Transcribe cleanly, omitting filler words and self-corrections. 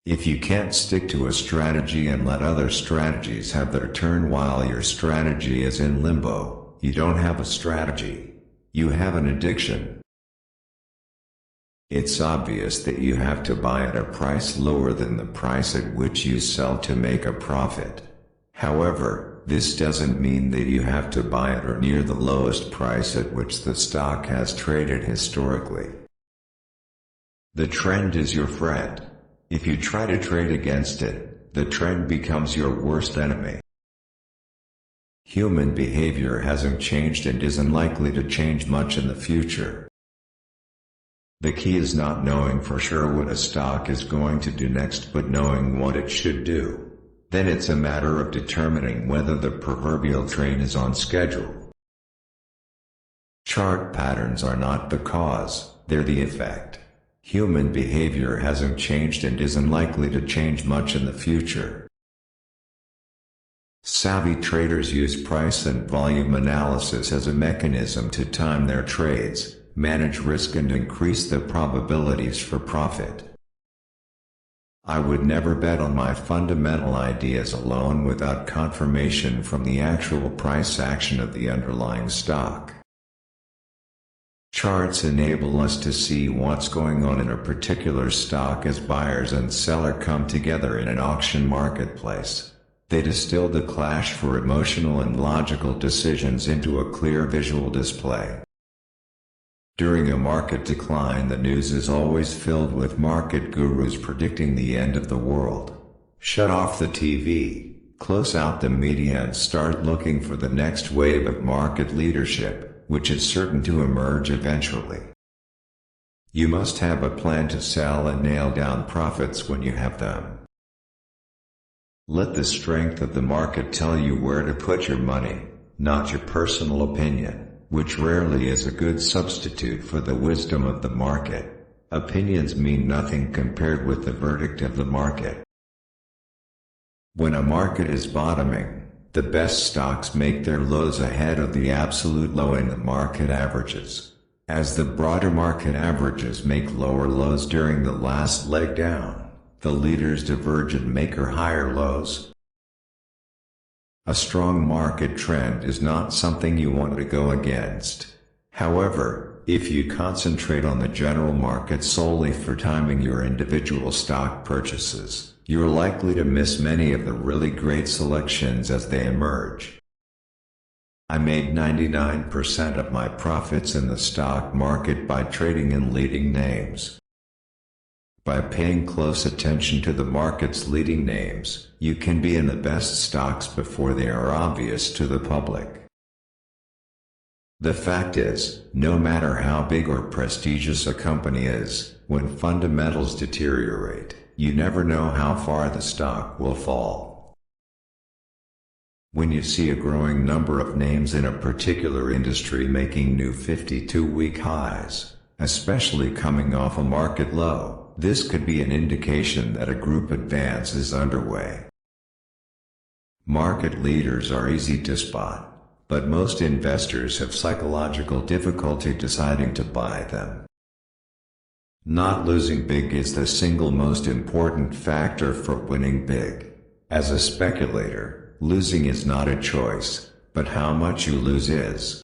If you can't stick to a strategy and let other strategies have their turn while your strategy is in limbo, you don't have a strategy. You have an addiction. It's obvious that you have to buy at a price lower than the price at which you sell to make a profit. However, this doesn't mean that you have to buy at or near the lowest price at which the stock has traded historically. The trend is your friend. If you try to trade against it, the trend becomes your worst enemy. Human behavior hasn't changed and isn't likely to change much in the future. The key is not knowing for sure what a stock is going to do next, but knowing what it should do. Then it's a matter of determining whether the proverbial train is on schedule. Chart patterns are not the cause, they're the effect. Human behavior hasn't changed and isn't likely to change much in the future. Savvy traders use price and volume analysis as a mechanism to time their trades, manage risk and increase the probabilities for profit. I would never bet on my fundamental ideas alone without confirmation from the actual price action of the underlying stock. Charts enable us to see what's going on in a particular stock as buyers and seller come together in an auction marketplace. They distill the clash for emotional and logical decisions into a clear visual display. During a market decline, the news is always filled with market gurus predicting the end of the world. Shut off the TV, close out the media and start looking for the next wave of market leadership, which is certain to emerge eventually. You must have a plan to sell and nail down profits when you have them. Let the strength of the market tell you where to put your money, not your personal opinion, which rarely is a good substitute for the wisdom of the market. Opinions mean nothing compared with the verdict of the market. When a market is bottoming, the best stocks make their lows ahead of the absolute low in the market averages. As the broader market averages make lower lows during the last leg down, the leaders diverge and make higher lows. A strong market trend is not something you want to go against. However, if you concentrate on the general market solely for timing your individual stock purchases, you're likely to miss many of the really great selections as they emerge. I made 99% of my profits in the stock market by trading in leading names. By paying close attention to the market's leading names, you can be in the best stocks before they are obvious to the public. The fact is, no matter how big or prestigious a company is, when fundamentals deteriorate, you never know how far the stock will fall. When you see a growing number of names in a particular industry making new 52-week highs, especially coming off a market low, this could be an indication that a group advance is underway. Market leaders are easy to spot, but most investors have psychological difficulty deciding to buy them. Not losing big is the single most important factor for winning big. As a speculator, losing is not a choice, but how much you lose is.